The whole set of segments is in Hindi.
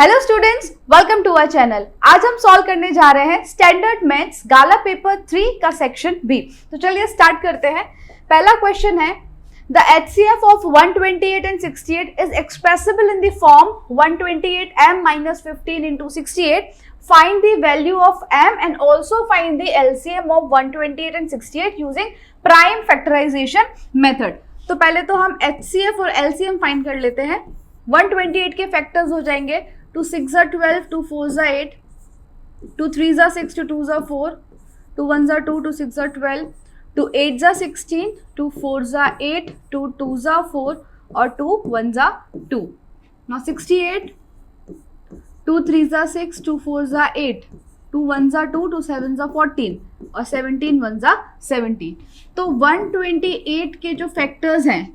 Hello students, welcome to our channel. आज हम सॉल्व करने जा रहे हैं स्टैंडर्ड मैथ्स गाला पेपर 3 का सेक्शन बी। तो चलिए स्टार्ट करते हैं। पहला क्वेश्चन है, the HCF of 128 and 68 is expressible in the form 128m minus 15 into 68. Find the value of m and also find the LCM of 128 and 68 using prime factorization method. तो पहले तो हम HCF और LCM फाइंड कर लेते हैं। 128 के फैक्टर्स हो जाएंगे 2 6 12, 2 4 8, 2 3 6, 2 2 4, 2 1 2, 2 6 12, 2 8 16, 2 4 8, 2 2 4 और 2 1 2। Now 68, 2 3 6, 2 4 8, 2 1 2, 2 7 14 और 17 1 17। तो 128 के जो फैक्टर्स हैं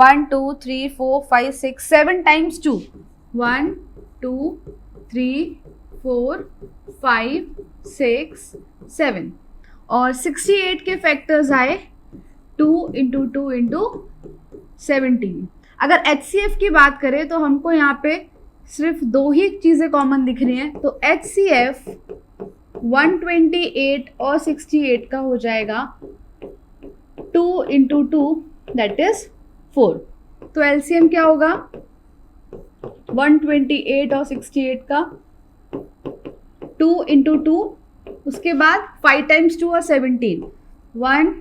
1 2 3 4 5 6 7 टाइम्स 2, 1 2 3 4 5 6 7 और 68 के फैक्टर्स आए 2 इंटू 2 इंटू 17। अगर HCF की बात करें तो हमको यहाँ पे सिर्फ दो ही चीज़ें कॉमन दिख रही हैं। तो HCF 128 और 68 का हो जाएगा 2 इंटू 2 दैट इज 4। तो LCM क्या होगा 128 और 68 का 2 इंटू 2, उसके बाद 5 टाइम्स 2 और 17, 1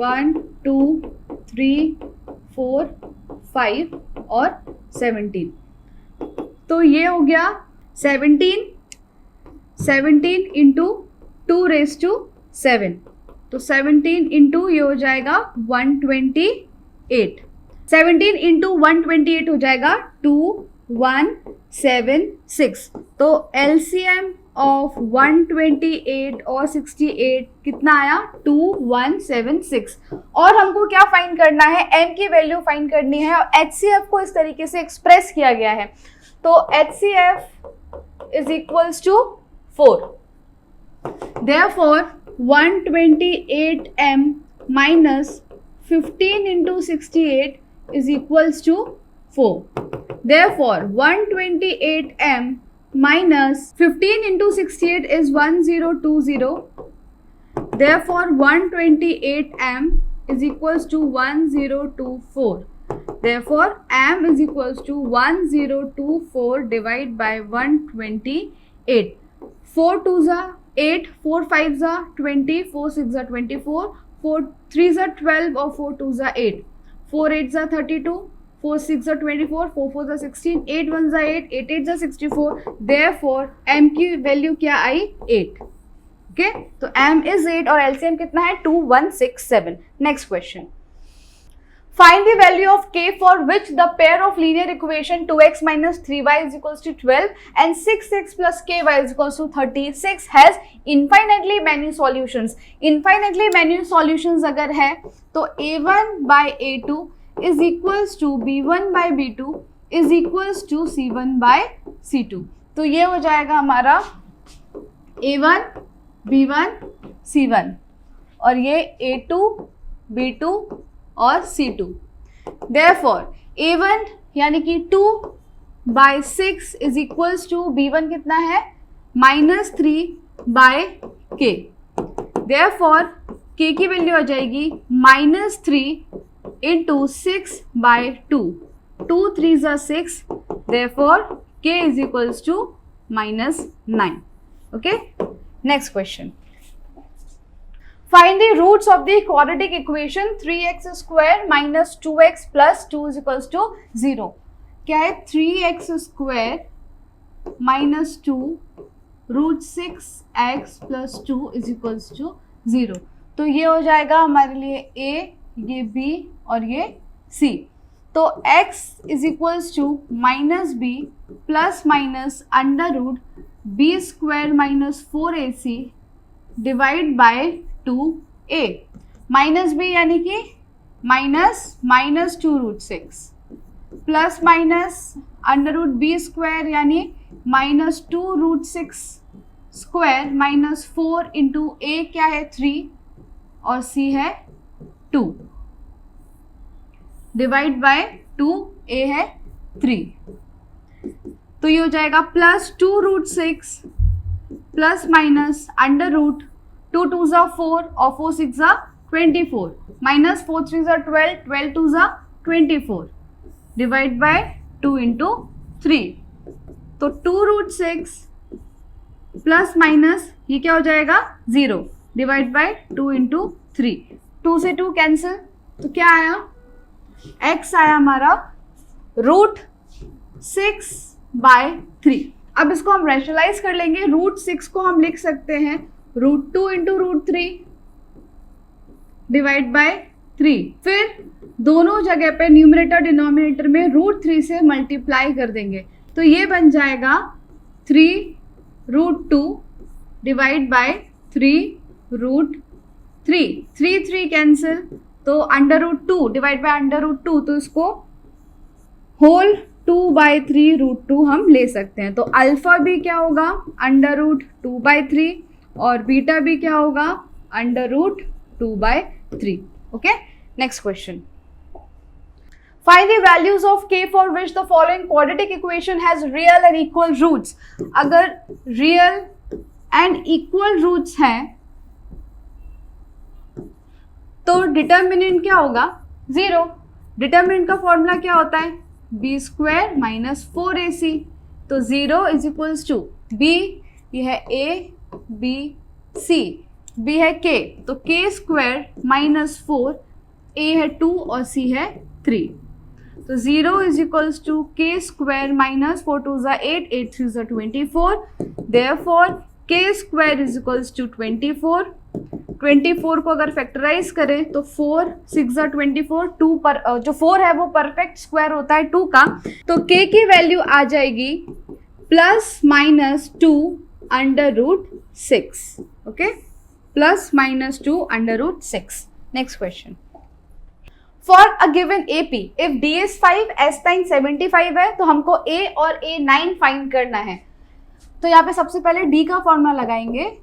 1 2 3 4 5 और 17। तो ये हो गया 17 इंटू 2 रेज टू 7। तो 17 इंटू ये हो जाएगा 128। 17 इंटू 128 हो जाएगा 2176। तो LCM ऑफ 128 और 68 कितना आया 2176। और हमको क्या फाइंड करना है, m की वैल्यू फाइंड करनी है और HCF को इस तरीके से एक्सप्रेस किया गया है। तो HCF is equals to 4। Therefore 128m minus 15 into 68 is equals to 4. Therefore 128m minus 15 into 68 is 1020. Therefore 128m is equals to 1024. Therefore m is equals to 1024 divided by 128. 4 2s are 8, 4 5s are 20, 4 6s are 24, 4 3s are 12 और 4 2s are 8, 4 8s are 32, 4 6s are 24, 4 4s are 16, 8 1s are 8, 8 8s are 64। Therefore m की वैल्यू क्या आई 8। ओके, तो m is 8 और LCM कितना है 2167। Next question, find the value of k for which the pair of linear equation 2x minus 3y is equals to 12 and 6x plus ky is equals to 36 has infinitely many solutions। infinitely many solutions अगर है तो a1 by a2 is equals to b1 by b2 is equals to c1 by c2। तो ये हो जाएगा हमारा a1 b1 c1 और ये a2 b2 और C2। Therefore A1 यानी कि 2 by 6 is equals to B1 कितना है -3 by K। Therefore K की वैल्यू आ जाएगी -3 into 6 by 2। 2 3s are 6। Therefore K is equals to -9। Okay, next question. Find the roots of the quadratic equation 3x square minus 2x plus 2 is equals to 0। क्या है 3x square minus 2 root 6x plus 2 is equals to 0। तो ये हो जाएगा हमारे लिए a, ये b और ये c। तो x is equals to minus b plus minus under root b square minus 4ac divide by 2a minus B यानी कि -2 root 6 plus minus under root B square यानी -2 रूट 6 स्क्वायर -4 इंटू ए क्या है 3 और सी है 2 डिवाइड बाय 2 ए है 3। तो ये हो जाएगा +2√6 प्लस माइनस √2 2 ज़ा 4 और 4 6 ज़ा 24 माइनस 4 3 ज़ा 12 12 2 ज़ा 24 डिवाइड बाय 2 इंटू 3। तो 2√6 प्लस माइनस ये क्या हो जाएगा 0 डिवाइड बाय 2 इंटू 3। 2 से 2 कैंसिल, तो क्या आया x आया हमारा √6/3। अब इसको हम रैशनलाइज कर लेंगे। √6 को हम लिख सकते हैं √2 इंटू √3 डिवाइड बाय 3। फिर दोनों जगह पे न्यूमरेटर डिनोमिनेटर में √3 से मल्टीप्लाई कर देंगे, तो ये बन जाएगा 3√2 डिवाइड बाय 3√3। 3 कैंसिल, तो √2 डिवाइड बाय √2, तो इसको होल 2/3√2 हम ले सकते हैं। तो अल्फा भी क्या होगा √2/3 और बीटा भी क्या होगा √2/3। Okay, next question. Find the values of k for which the following quadratic equation has real and equal roots। अगर real and equal roots हैं तो डिटर्मिनेंट क्या होगा 0। डिटर्मिनेंट का फॉर्मूला क्या होता है b² - 4ac। तो 0 इज इक्वल्स टू b, ये है a b c, b है k, तो k² - 4, a है 2 और c है 3। तो 0 इज इक्वल्स टू k² - 4 2 ज़ा 8 8 3 ज़ा 24। Therefore k² is equals to 24। 24 को अगर फैक्टराइज करें तो 4 6 ज़ा 24, 2 पर जो 4 है वो परफेक्ट स्क्वायर होता है 2 का, तो k की वैल्यू आ जाएगी ±2√6। Okay, ±2√6। Next question. For a given AP if D is 5 S9 75 है, तो हमको A और A9 फाइंड करना है। तो यहाँ पे सबसे पहले D का फॉर्मूला लगाएंगे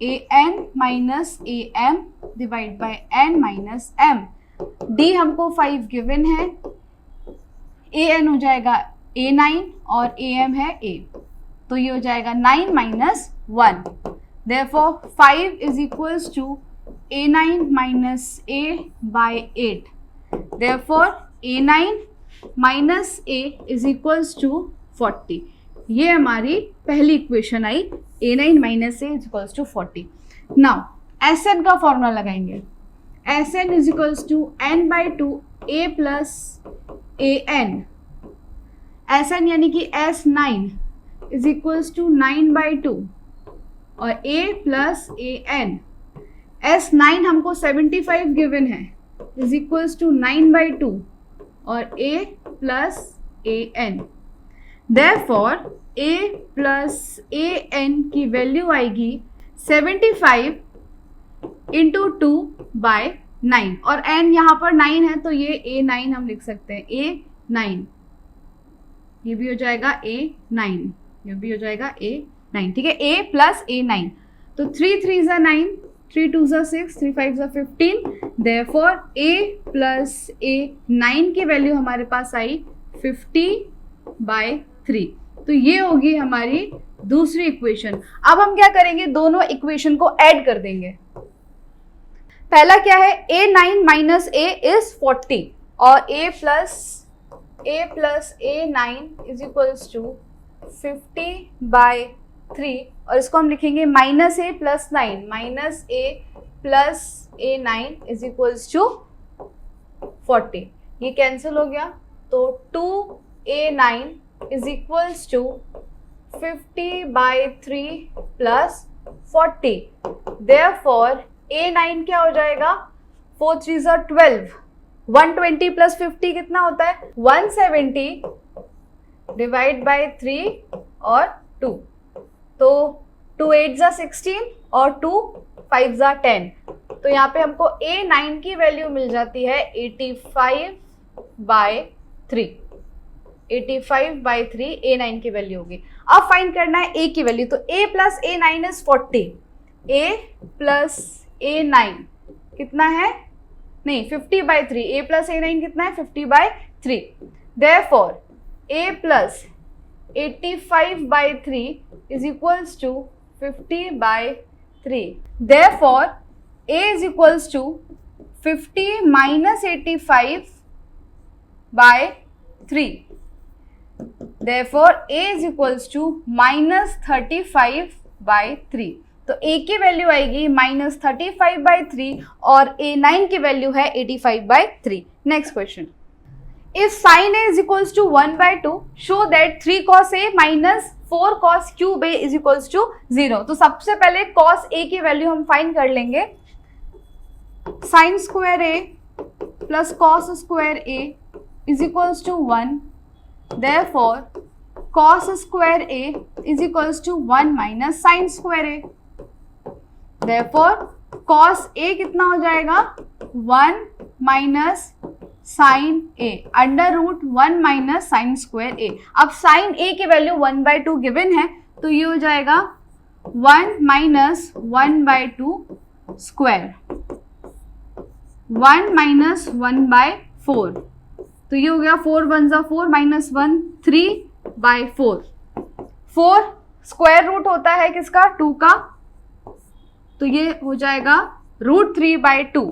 AN minus AM divide by N minus M। D हमको 5 गिवन है, AN हो जाएगा A9 और AM है A, तो ये हो जाएगा 9 minus 1। Therefore 5 is equals to A9 minus A by 8। Therefore, A9 minus A is equals to 40। ये हमारी पहली equation I, A9 minus A is equals to 40। Now, Sn का फॉर्मूला लगाएंगे। Sn is equals to n/2 A plus AN। Sn यानी कि S9 is equals to 9/2 और A plus AN। S9 हमको 75 गिवन है इज इक्वल्स टू 9/2 और A plus AN। Therefore A plus AN की वैल्यू आएगी 75 इंटू 2/9 और N यहाँ पर 9 है, तो ये A9 हम लिख सकते हैं A9। ये भी हो जाएगा A9, ये भी हो जाएगा A9। ठीक है, A प्लस A9। तो 3 3 ज़ा 9, 3 2 ज़ा 6, 3 5 ज़ा 15। देयरफॉर A प्लस A9 की वैल्यू हमारे पास आई 50/3। तो ये होगी हमारी दूसरी इक्वेशन। अब हम क्या करेंगे, दोनों इक्वेशन को ऐड कर देंगे। पहला क्या है, A9 माइनस A इज 40 और A plus A9 is equals to 50/3 और इसको हम लिखेंगे minus A plus 9 minus A plus A9 is equals to 40। ये कैंसिल हो गया, तो 2A9 is equals to 50/3 plus 40। Therefore A9 क्या हो जाएगा, 4 3 ज़ा 12, 120 प्लस 50 कितना होता है 170 डिवाइड बाय 3 और 2। तो 2 8 ज़ा 16 और 2 5 ज़ा 10। तो यहाँ पे हमको A9 की वैल्यू मिल जाती है 85/3। 85/3 A9 की वैल्यू होगी। अब फाइंड करना है A की वैल्यू, तो A plus A9 is 40। A plus A9 कितना है, नहीं 50/3। A प्लस A9 कितना है 50/3। Therefore A plus 85/3 is equals to 50/3. Therefore, A is equals to 50 minus 85/3. Therefore, A is equals to minus 35/3. तो A की वैल्यू आएगी माइनस 35/3 और A9 की वैल्यू है 85/3. Next question. If sin A is equals to 1/2, show that 3 cos A minus 4 cos cube A is equals to 0. तो सबसे पहले cos A की वैल्यू हम फाइंड कर लेंगे. sin square A plus cos square A is equals to 1. Therefore, cos square A is equals to 1 minus sin square A. Therefore, cos A कितना हो जाएगा? 1 minus sin A under root 1 minus sine square A. अब sin A की वैल्यू 1/2 गिवन है, तो ये हो जाएगा 1 माइनस 1/2 स्क्वायर, 1 माइनस 1/4. तो ये हो गया 4 1 जा 4 माइनस 1 3/4. 4 स्क्वायर रूट होता है किसका? 2 का, तो ये हो जाएगा रूट 3/2.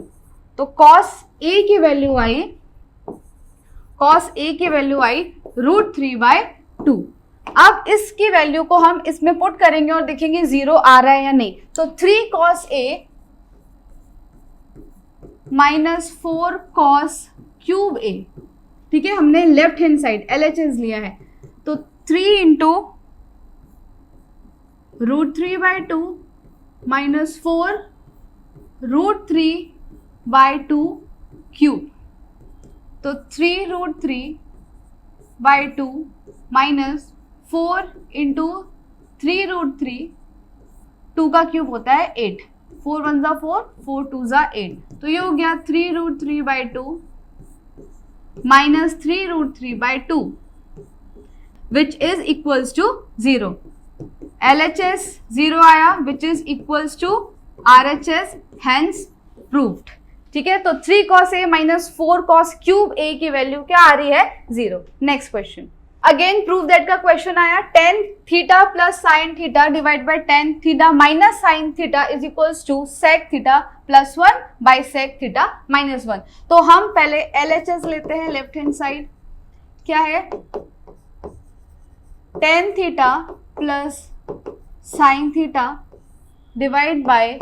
तो cos A की वैल्यू आई रूट 3/2. अब इसकी वैल्यू को हम इसमें पुट करेंगे और देखेंगे 0 आ रहा है या नहीं. तो 3 cos A minus 4 cos cube A. ठीक है, हमने लेफ्ट हैंड साइड LHS लिया है, तो 3 into root 3/2 minus 4 root 3/2 cube. तो 3 रूट 3/2 माइनस 4 इंटू 3 रूट 3, 2 का क्यूब होता है 8. 4 1 जा 4, 4 2 जा 8. तो ये हो गया 3 root 3/2 minus 3 root 3/2 which is equals to 0. LHS 0 आया which is equals to RHS, hence proved. ठीक है, तो 3 cos A minus 4 cos cube A की वैल्यू क्या आ रही है? 0. Next question. Again prove that का क्वेश्चन आया. tan theta plus sine theta divide by tan theta minus sine theta is equals to sec theta plus 1 bye sec theta minus 1. तो हम पहले LHS लेते हैं लेफ्ट हैंड साइड. क्या है? tan theta plus sine theta divide by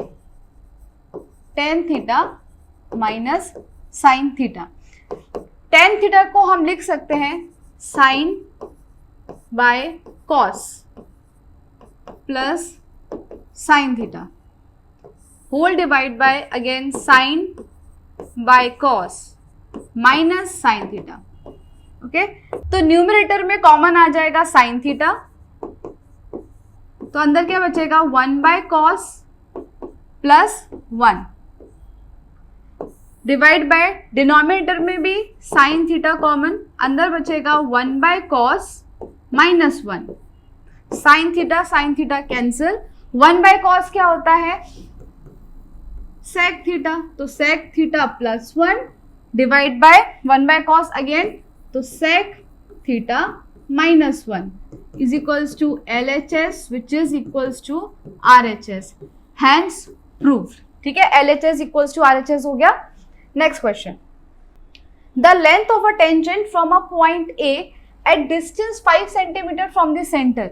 tan theta minus sine theta. tan theta को हम लिख सकते हैं sine by cos plus sine theta whole divide by again sine by cos minus sine theta. Okay, तो न्यूमरेटर में कॉमन आ जाएगा साइन थीटा, तो अंदर क्या बचेगा? 1 by cos plus 1 divide by denominator में भी साइन थीटा कॉमन, अंदर बचेगा 1 by cos minus 1. Sine theta cancel. 1 by cos क्या होता है? सेक थीटा, तो sec theta plus 1 divide by 1 by cos again, तो sec theta minus 1 is equals to LHS which is equals to RHS, hence proved. ठीक है, LHS इक्वल्स टू RHS हो गया. Next question. The length of a tangent from a point A at distance 5 centimeter from the center.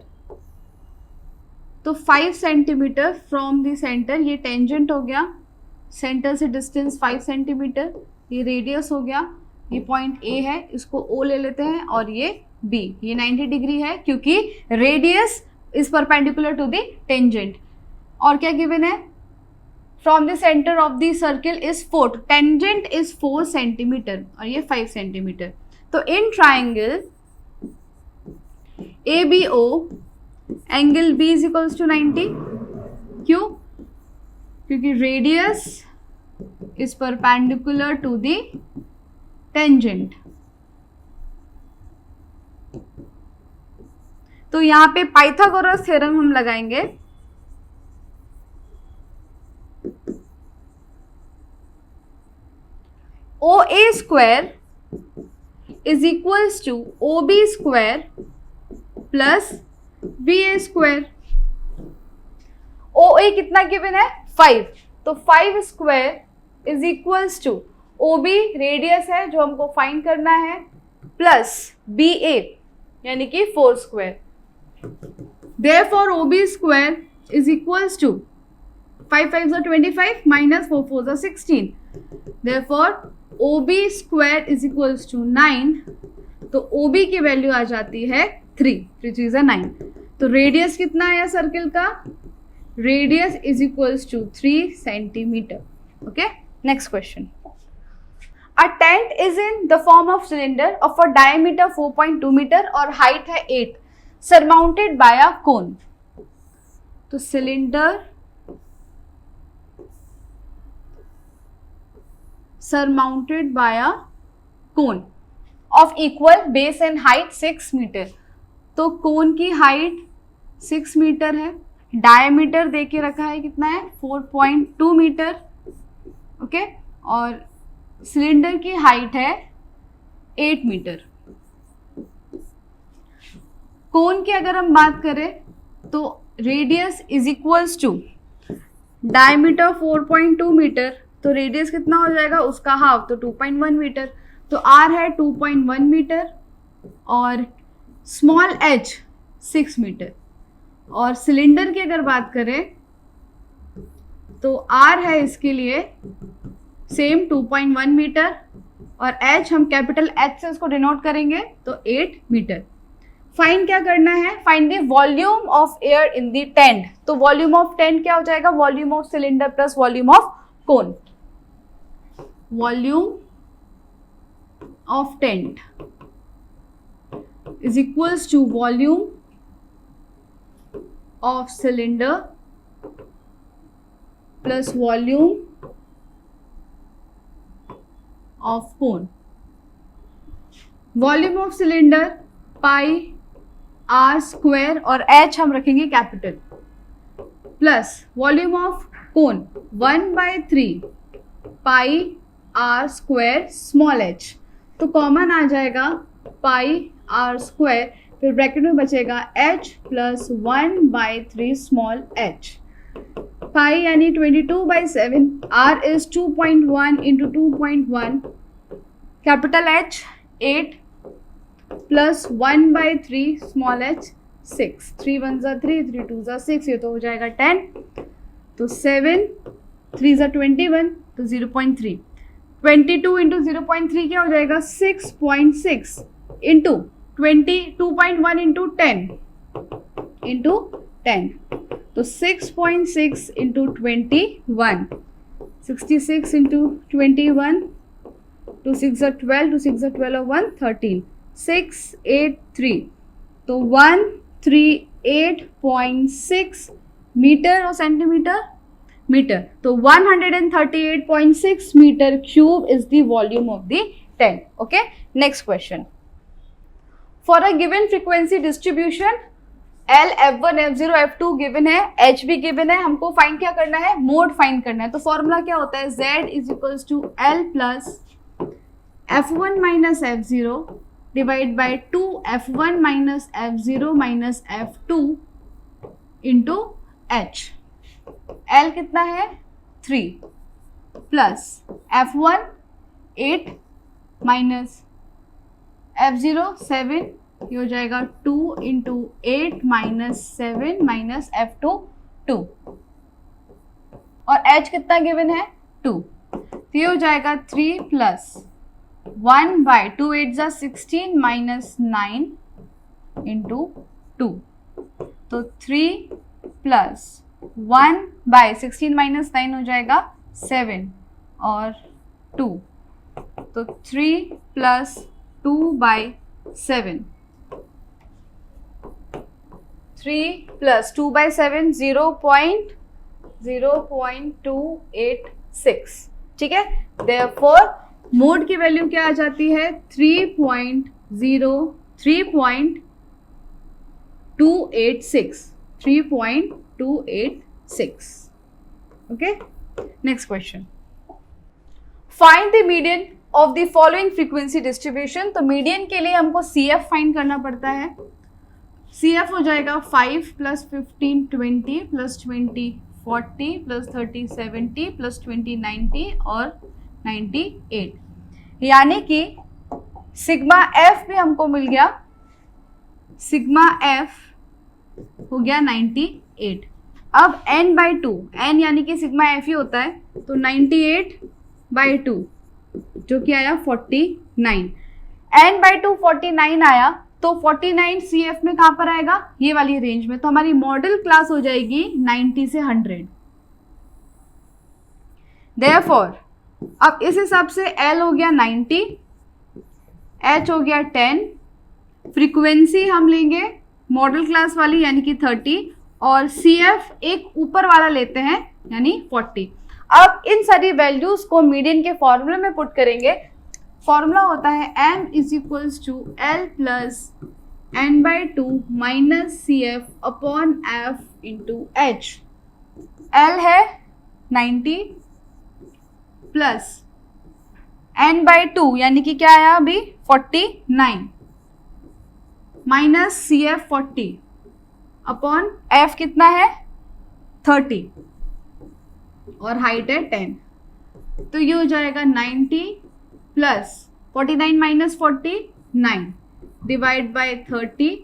तो 5 सेंटीमीटर फ्रॉम द सेंटर, ये टेंजेंट हो गया. सेंटर से डिस्टेंस 5 सेंटीमीटर. ये रेडियस हो गया. ये पॉइंट A है, इसको O ले लेते हैं, और ये B. ये 90 डिग्री है क्योंकि radius is perpendicular to the tangent. और क्या गिवन है? From the centre of the circle is 4. Tangent is 4 centimetre और ये 5 सेंटीमीटर. तो in triangle ABO angle B is equals to 90. क्यों? क्योंकि radius is perpendicular to the tangent. तो यहां पे पाइथागोरस थ्योरम हम लगाएंगे. OA square is equals to OB square plus B A square. O A कितना गिवन है 5, तो 5 square is equals to O B radius है जो हमको फाइंड करना है प्लस बी ए यानी कि 4 square. Therefore O B square is equals to 5 5 are 25 minus 4 4 are 16. Therefore OB square is equals to 9. तो OB की वैल्यू आ जाती है 3 3 3 9। तो रेडियस कितना है सर्किल का, radius is equals to 3 centimetre. Okay, next question. A tent is in the form of cylinder of a diameter 4.2 meter और height है 8, surmounted by a cone। तो cylinder surmounted by a cone of equal base and height 6 metre. तो कोन की हाइट 6 मीटर है, डायमीटर दे के रखा है कितना है 4.2 मीटर। ओके, और सिलेंडर की हाइट है 8 मीटर। कोन की अगर हम बात करें तो radius is equals to diameter 4.2 metre, तो रेडियस कितना हो जाएगा उसका हाफ, तो 2.1 मीटर। तो आर है 2.1 मीटर और स्मॉल एच 6 मीटर। और सिलेंडर की अगर बात करें तो आर है इसके लिए सेम 2.1 मीटर और एच हम कैपिटल एच से उसको डिनोट करेंगे तो 8 मीटर। फाइंड क्या करना है, find the volume of air in the tent. तो वॉल्यूम ऑफ टेंट क्या हो जाएगा, volume of cylinder plus volume of cone. Volume of tent is equals to volume of cylinder plus volume of cone। Volume of cylinder pi r square और एच हम रखेंगे capital, plus volume of cone 1/3 pi r square small H. तो कॉमन आ जाएगा पाई आर स्क्वायर, फिर ब्रैकेट में बचेगा h plus 1/3 small h। Pi यानी 22/7, r इज 2.1 into 2.1, capital H 8 plus 1/3 small h 6। 3 1 are 3, 3 2 are 6, ये तो हो जाएगा 10। तो 7 3 are 21, तो 0.3। 22 इंटू 0.3 क्या हो जाएगा 6.6 इंटू 2.1 इंटू 10 इंटू 10, तो 6.6 इंटू 21, 66 इंटू 21, 2 6 are 12, 2 6 are 12 और 1 13, 683, तो 138.6 मीटर और सेंटीमीटर मीटर। तो 138.6 metre cube is the volume of the tent. Okay, next question. For a given frequency distribution L F1 F0 F2 गिवन है, H भी गिवन है, हमको फाइंड क्या करना है, मोड फाइंड करना है। तो फॉर्मूला क्या होता है, Z is equals to L plus F1 minus F0 divide by 2 F1 minus F0 minus F2 into H। L कितना है 3 प्लस F1 8 माइनस F0 7, ये हो जाएगा 2 इंटू 8 माइनस 7 माइनस F2 2, और H कितना गिवन है 2, तो ये हो जाएगा 3 प्लस 1 बाई 2 8 जा 16 माइनस 9 इंटू 2, तो 3 प्लस 1 बाई 16 माइनस 9 हो जाएगा 7 और 2, तो 3 प्लस 2 बाई 7, 3 प्लस 2 बाई 7 0.286। ठीक है, देयरफॉर मोड की वैल्यू क्या आ जाती है 3.286। Okay, next question. Find the median of the following frequency distribution. तो मीडियन के लिए हमको CF फाइंड करना पड़ता है। CF हो जाएगा 5 + 15 20 + 20 40 + 30 70 + 20 90 और 98, यानी कि सिग्मा F भी हमको मिल गया, सिग्मा F हो गया 98। अब n/2, n यानी कि सिग्मा F ही होता है, तो 98/2 जो कि आया 49, n/2 49 आया, तो 49 CF में कहां पर आएगा, ये वाली रेंज में, तो हमारी मॉडल क्लास हो जाएगी 90 से 100। Therefore, अब इस हिसाब से L हो गया 90, H हो गया 10, फ्रीक्वेंसी हम लेंगे मॉडल क्लास वाली यानी कि 30, और CF एक ऊपर वाला लेते हैं यानी 40। अब इन सारी वैल्यूज को मीडियन के फॉर्मूले में पुट करेंगे। फॉर्मूला होता है m = L + n/2 - CF/F × H। L है 90 प्लस n/2 यानी कि क्या आया अभी 49 माइनस CF 40 अपॉन F कितना है 30 और हाइट है 10, तो ये हो जाएगा 90 plus 49 minus 49 divide by 30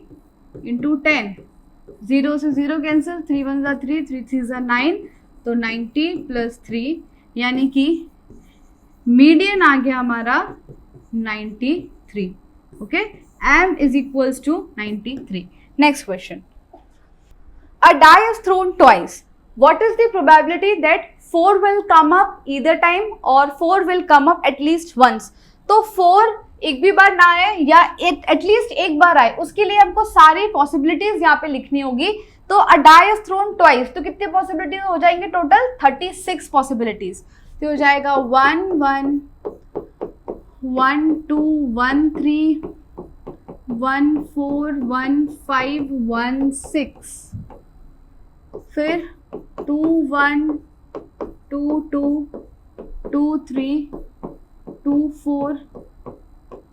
into 10, 0 से 0 कैंसिल, 3 1 ज़ा 3, 3 3 ज़ा 9, तो 90 प्लस 3 यानी कि मीडियन आ गया हमारा 93। Okay, m = 93। Next question, a die is thrown twice, what is the probability that 4 will come up either time or 4 will come up at least once? तो 4 एक भी बार ना आए या एटलीस्ट एक बार आए, उसके लिए हमको सारी पॉसिबिलिटीज यहाँ पे लिखनी होगी। तो a die is thrown twice, तो कितने पॉसिबिलिटीज हो जाएंगे टोटल 36 पॉसिबिलिटीज, तो हो जाएगा 1 1 1 2 1 3 1 4 1 5 1 6, फिर 2 1 2 2 2 3 2 4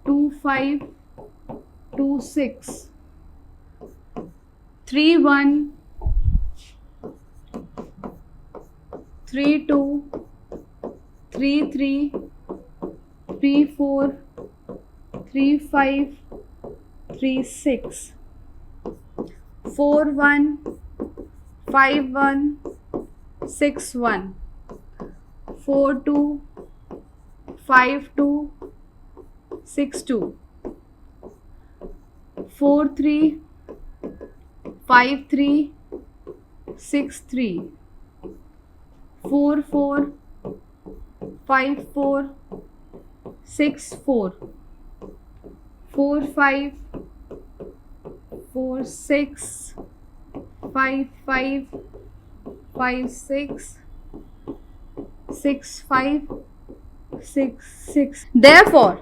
2 5 2 6 3 1 3 2 3 3 3 4 3 5 3 6 4 1 5 1 6 1 4 2 5 2 6 2 4 3 5 3 6 3 4 4 5 4 6 4 4 5 4 6 5 5 5 6 6 5 6 6। Therefore,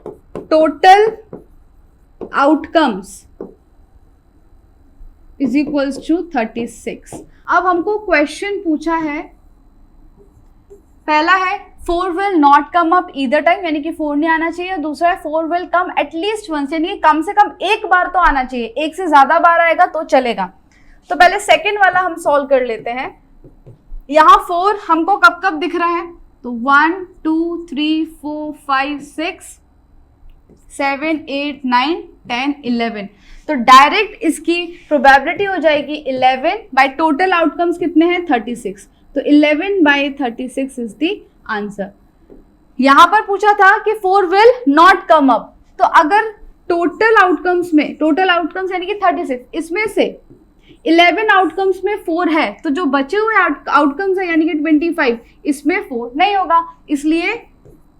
total outcomes is equals to 36। अब हमको क्वेश्चन पूछा है, पहला है 4 will not come up either time यानी कि 4 नहीं आना चाहिए, दूसरा है 4 will come at least once यानी कि कम से कम एक बार तो आना चाहिए, एक से ज्यादा बार आएगा तो चलेगा। तो पहले सेकंड वाला हम सॉल्व कर लेते हैं। यहाँ 4 हमको कब कब दिख रहा है, तो 1 2 3 4 5 6 7 8 9 10 11, तो डायरेक्ट इसकी प्रोबेबिलिटी हो जाएगी 11 बाय टोटल आउटकम्स कितने हैं 36, तो 11/36 इज द आंसर। यहां पर पूछा था कि 4 विल नॉट कम अप, तो अगर टोटल आउटकम्स में, टोटल आउटकम्स यानी कि 36, इसमें से 11 आउटकम्स में 4 है, तो जो बचे हुए आउटकम्स है यानी कि 25, इसमें 4 नहीं होगा, इसलिए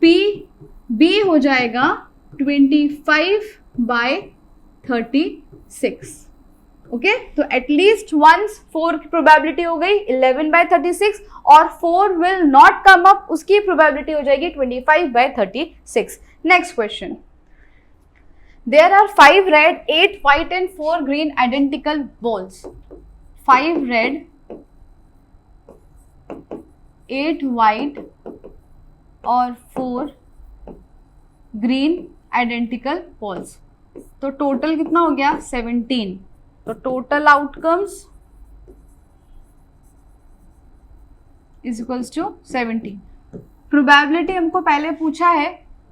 बी हो जाएगा 25/36। ओके, तो एटलीस्ट वंस 4 की प्रोबेबिलिटी हो गई 11/36 और 4 विल नॉट कम अप, उसकी प्रोबेबिलिटी हो जाएगी 25/36। Next question, there are 5 red 8 white and 4 green identical balls. 5 red 8 white और 4 ग्रीन आइडेंटिकल बॉल्स, तो टोटल कितना हो गया 17। तो total outcomes is equals to 17. Probability हमको पहले पूछा है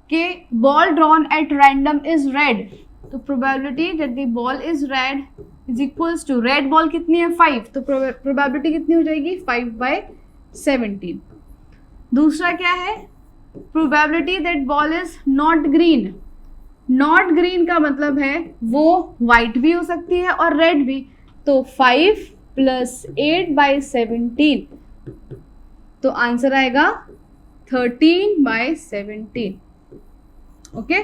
कि ball drawn at random is red, तो probability that the ball is red is equals to, red ball कितनी है 5, तो प्रोबेबिलिटी कितनी हो जाएगी 5/17. दूसरा क्या है, probability that ball is not green. Not green का मतलब है वो वाइट भी हो सकती है और रेड भी, तो 5 + 8/17, तो आंसर आएगा 13/17. ओके,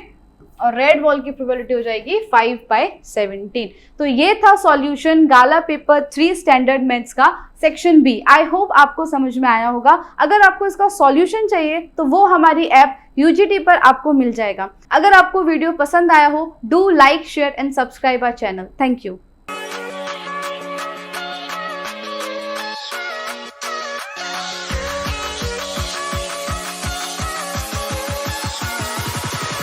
और रेड बॉल की प्रोबेबिलिटी हो जाएगी 5/17. तो ये था सॉल्यूशन गाला पेपर 3 स्टैंडर्ड मैथ्स का सेक्शन बी. आई होप आपको समझ में आया होगा. अगर आपको इसका सॉल्यूशन चाहिए तो वो हमारी ऐप UGT पर आपको मिल जाएगा. अगर आपको वीडियो पसंद आया हो, do like, share and subscribe our channel. Thank you.